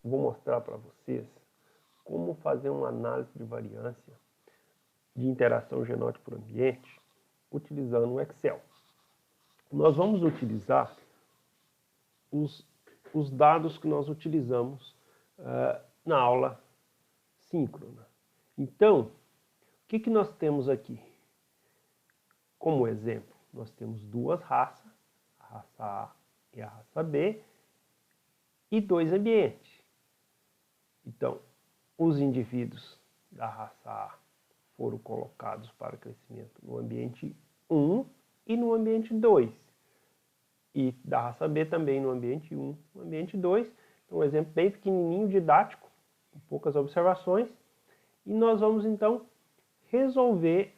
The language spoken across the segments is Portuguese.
vou mostrar para vocês como fazer uma análise de variância de interação genótipo por ambiente utilizando o Excel. Nós vamos utilizar os dados que nós utilizamos na aula síncrona. Então, o que nós temos aqui? Como exemplo, nós temos duas raças, a raça A e a raça B, e dois ambientes. Então, os indivíduos da raça A foram colocados para crescimento no ambiente 1 e no ambiente 2. E da raça B também no ambiente 1 e no ambiente 2. Então, um exemplo bem pequenininho, didático, com poucas observações. E nós vamos, então, resolver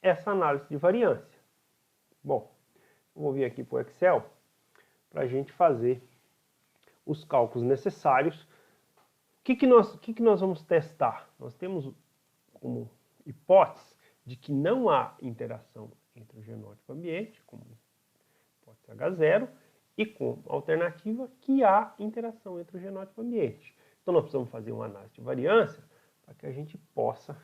essa análise de variância. Bom, eu vou vir aqui para o Excel para a gente fazer os cálculos necessários. O que nós vamos testar? Nós temos como hipótese de que não há interação entre o genótipo e o ambiente, como hipótese H0, e com alternativa que há interação entre o genótipo e o ambiente. Então nós precisamos fazer uma análise de variância para que a gente possa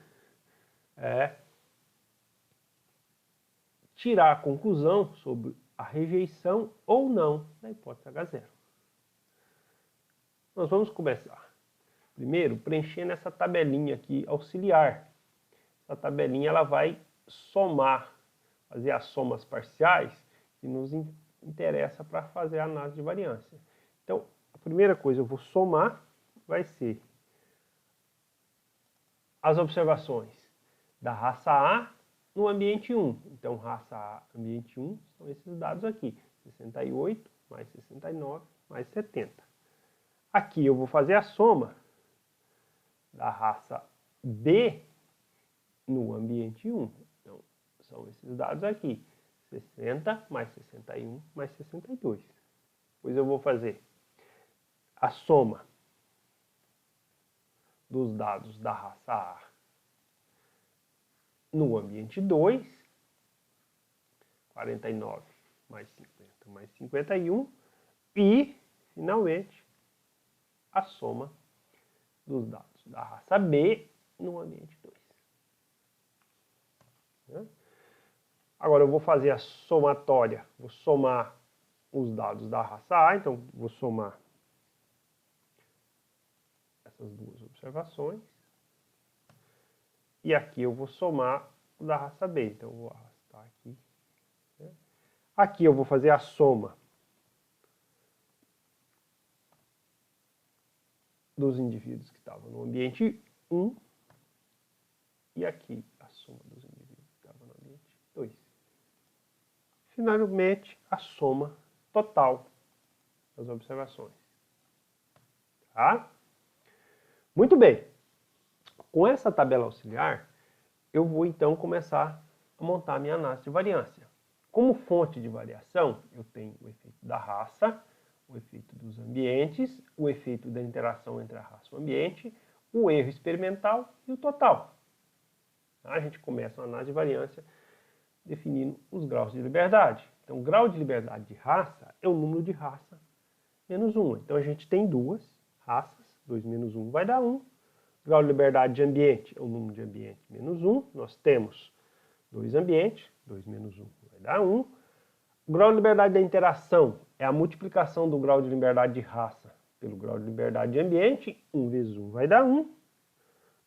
tirar a conclusão sobre a rejeição ou não da hipótese H0. Nós vamos começar, primeiro, preenchendo essa tabelinha aqui auxiliar. Essa tabelinha ela vai somar, fazer as somas parciais que nos interessa para fazer a análise de variância. Então, a primeira coisa eu vou somar, vai ser as observações da raça A no ambiente 1. Então, raça A, ambiente 1, são esses dados aqui. 68 mais 69 mais 70. Aqui eu vou fazer a soma da raça B no ambiente 1. Então, são esses dados aqui. 60 mais 61 mais 62. Depois eu vou fazer a soma dos dados da raça A no ambiente 2, 49 mais 50 mais 51, e, finalmente, a soma dos dados da raça B no ambiente 2. Agora eu vou fazer a somatória, vou somar os dados da raça A, então vou somar essas duas observações. E aqui eu vou somar o da raça B, então eu vou arrastar aqui. Aqui eu vou fazer a soma dos indivíduos que estavam no ambiente 1 e aqui a soma dos indivíduos que estavam no ambiente 2. Finalmente, a soma total das observações. Tá? Muito bem. Com essa tabela auxiliar, eu vou então começar a montar a minha análise de variância. Como fonte de variação, eu tenho o efeito da raça, o efeito dos ambientes, o efeito da interação entre a raça e o ambiente, o erro experimental e o total. A gente começa uma análise de variância definindo os graus de liberdade. Então, o grau de liberdade de raça é o número de raça menos 1. Então, a gente tem duas raças, 2 menos 1 vai dar 1. O grau de liberdade de ambiente é o número de ambiente menos 1. Nós temos dois ambientes, 2 menos 1 vai dar 1. O grau de liberdade da interação é a multiplicação do grau de liberdade de raça pelo grau de liberdade de ambiente. 1 vezes 1 vai dar 1. O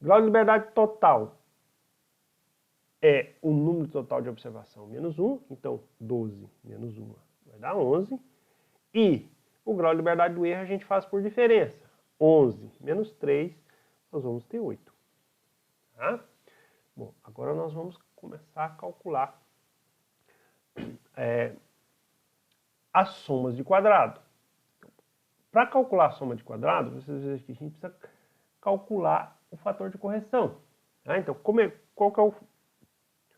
grau de liberdade total é o número total de observação menos 1. Então, 12 menos 1 vai dar 11. E o grau de liberdade do erro a gente faz por diferença. 11 menos 3, nós vamos ter 8. Tá? Bom, agora nós vamos começar a calcular as somas de quadrado. Para calcular a soma de quadrado, vocês veem que a gente precisa calcular o fator de correção. Tá? Então, qual que é o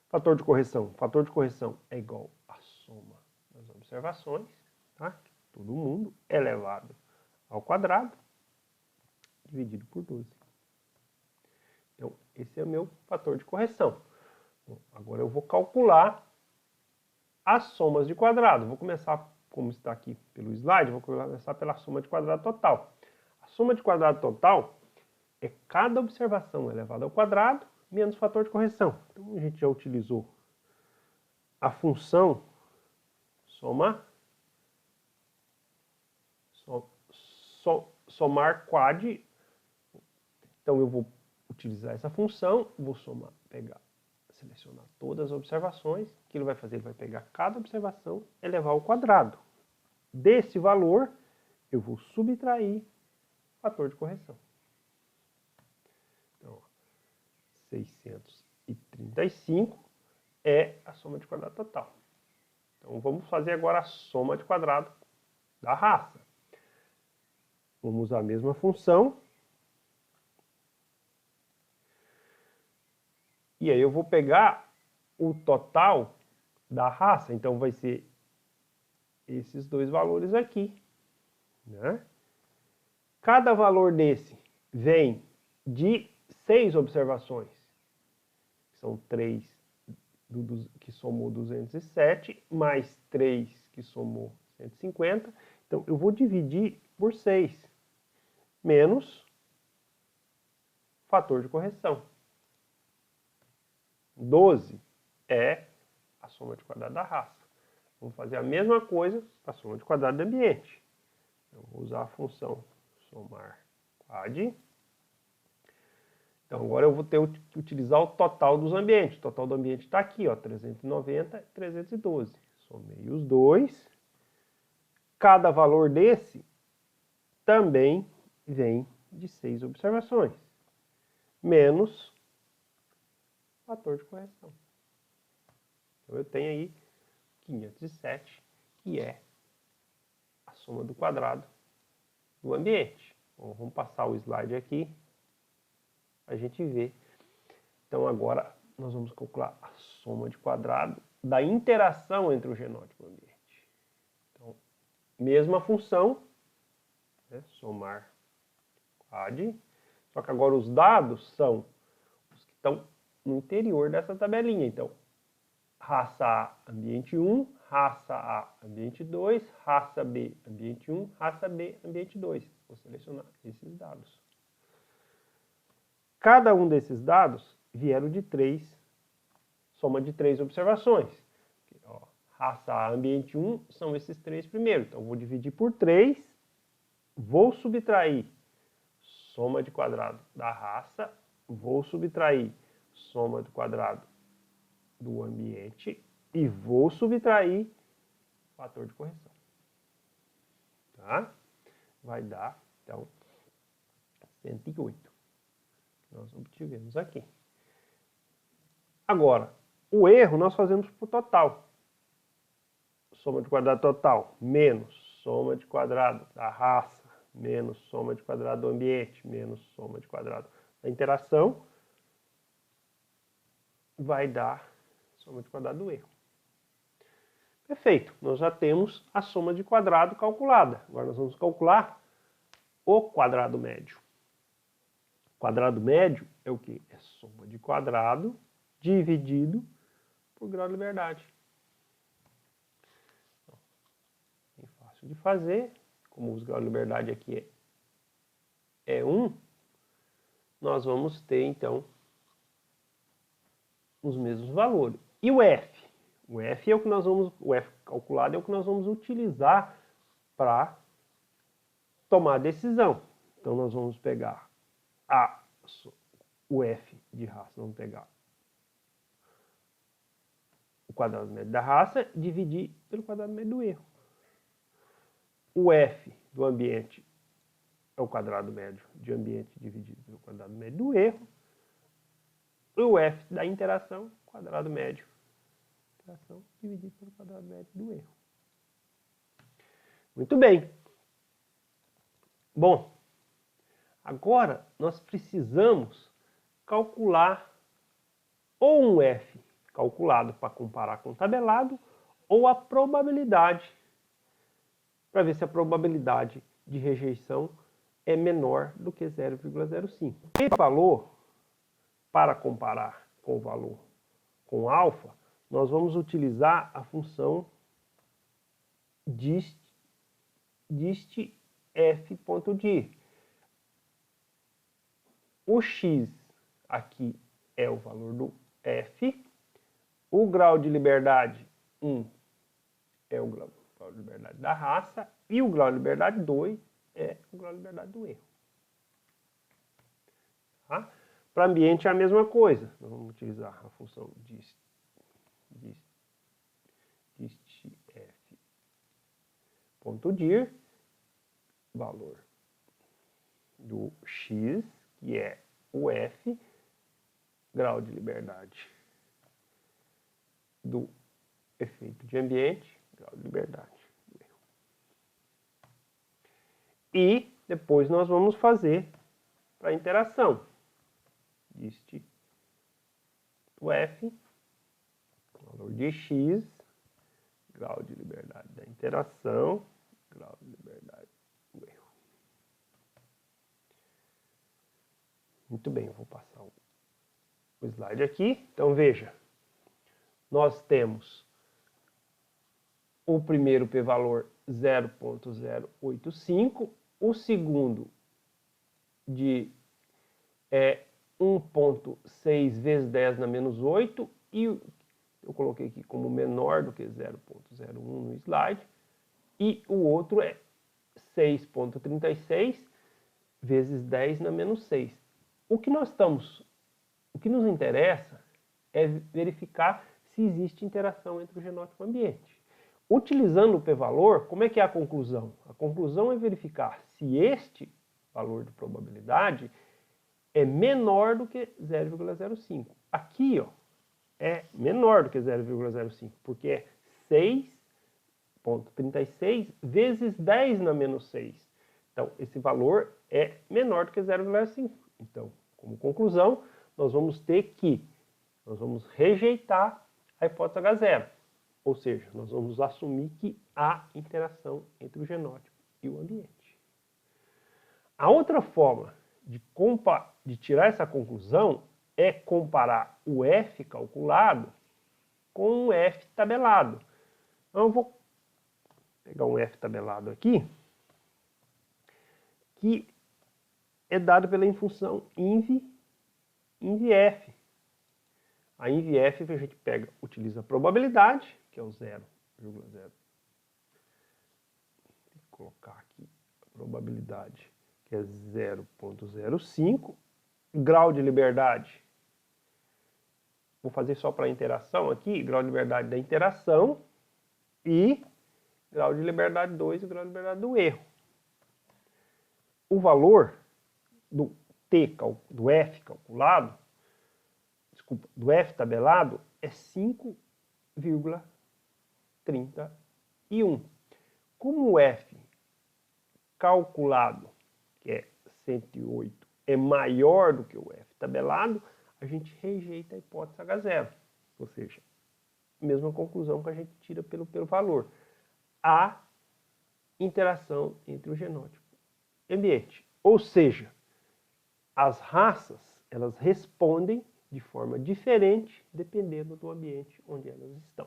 fator de correção? O fator de correção é igual à soma das observações, tá? Todo mundo elevado ao quadrado, dividido por 12. Então, esse é o meu fator de correção. Bom, agora eu vou calcular as somas de quadrado. Vou começar, como está aqui pelo slide, vou começar pela soma de quadrado total. A soma de quadrado total é cada observação elevada ao quadrado menos fator de correção. Então, a gente já utilizou a função somar quad. Então, eu vou utilizar essa função, vou selecionar todas as observações. O que ele vai fazer? Ele vai pegar cada observação e elevar ao quadrado. Desse valor, eu vou subtrair o fator de correção. Então, 635 é a soma de quadrado total. Então, vamos fazer agora a soma de quadrado da raça. Vamos usar a mesma função. E aí eu vou pegar o total da raça. Então, vai ser esses dois valores aqui, né? Cada valor desse vem de 6 observações. São 3 que somou 207, mais 3 que somou 150. Então, eu vou dividir por 6, menos fator de correção. 12 é a soma de quadrado da raça. Vamos fazer a mesma coisa para a soma de quadrado do ambiente. Eu vou usar a função somar quad. Então, agora eu vou ter que utilizar o total dos ambientes. O total do ambiente está aqui, ó, 390 e 312. Somei os dois. Cada valor desse também vem de 6 observações, menos fator de correção. Então, eu tenho aí 507, que é a soma do quadrado do ambiente. Bom, vamos passar o slide aqui, a gente vê. Então, agora nós vamos calcular a soma de quadrado da interação entre o genótipo e o ambiente. Então, mesma função, né, somar quad, só que agora os dados são os que estão no interior dessa tabelinha. Então, raça A, ambiente 1, raça A, ambiente 2, raça B, ambiente 1, raça B, ambiente 2. Vou selecionar esses dados. Cada um desses dados vieram de 3, soma de 3 observações. Ó, raça A, ambiente 1, são esses 3 primeiros. Então, vou dividir por 3, vou subtrair soma de quadrado da raça, vou subtrair soma do quadrado do ambiente e vou subtrair fator de correção. Tá? Vai dar, então, 108. Nós obtivemos aqui. Agora, o erro nós fazemos por total. Soma de quadrado total, menos soma de quadrado da raça, menos soma de quadrado do ambiente, menos soma de quadrado da interação, vai dar soma de quadrado do erro. Perfeito, nós já temos a soma de quadrado calculada. Agora nós vamos calcular o quadrado médio. O quadrado médio é o quê? É soma de quadrado dividido por grau de liberdade. É fácil de fazer. Como o grau de liberdade aqui é 1, nós vamos ter, então, os mesmos valores. E o F? O F é o que nós vamos, o F calculado é o que nós vamos utilizar para tomar a decisão. Então, nós vamos pegar o F de raça, vamos pegar o quadrado médio da raça, dividir pelo quadrado médio do erro. O F do ambiente é o quadrado médio de ambiente dividido pelo quadrado médio do erro. E o F da interação, quadrado médio, interação dividido pelo quadrado médio do erro. Muito bem. Bom, agora nós precisamos calcular ou um F calculado para comparar com o tabelado, ou a probabilidade, para ver se a probabilidade de rejeição é menor do que 0,05. Esse valor, para comparar com o valor com alfa, nós vamos utilizar a função dist f.dir. o x aqui é o valor do f, o grau de liberdade 1 é o grau de liberdade da raça, e o grau de liberdade 2 é o grau de liberdade do erro. Tá? Para ambiente é a mesma coisa. Nós vamos utilizar a função dist f ponto dir, valor do x, que é o f, grau de liberdade do efeito de ambiente, grau de liberdade do erro. E depois nós vamos fazer para a interação. Dist do f, valor de x, grau de liberdade da interação, grau de liberdade do erro. Muito bem, eu vou passar o slide aqui. Então veja, nós temos o primeiro p-valor 0.085, o segundo de 1.6 vezes 10 na menos 8, e eu coloquei aqui como menor do que 0.01 no slide, e o outro é 6.36 vezes 10 na menos 6. O que nos interessa é verificar se existe interação entre o genótipo e o ambiente. Utilizando o p-valor, como é que é a conclusão? A conclusão é verificar se este valor de probabilidade é menor do que 0,05. Aqui, ó, é menor do que 0,05, porque é 6.36 vezes 10 na menos 6. Então, esse valor é menor do que 0,5. Então, como conclusão, nós vamos rejeitar a hipótese H0. Ou seja, nós vamos assumir que há interação entre o genótipo e o ambiente. A outra forma de tirar essa conclusão é comparar o F calculado com o F tabelado. Então, eu vou pegar um F tabelado aqui, que é dado pela função inv_f. A inv_f a gente utiliza a probabilidade, que é o 0,0. Vou colocar aqui a probabilidade, que é 0,05. Grau de liberdade, vou fazer só para a interação aqui, grau de liberdade da interação, e grau de liberdade 2 e grau de liberdade do erro. O valor do F calculado, do F tabelado, é 5,31. Como o F calculado, que é 108, é maior do que o F tabelado, a gente rejeita a hipótese H0. Ou seja, mesma conclusão que a gente tira pelo valor. Há interação entre o genótipo e o ambiente. Ou seja, as raças, elas respondem de forma diferente dependendo do ambiente onde elas estão.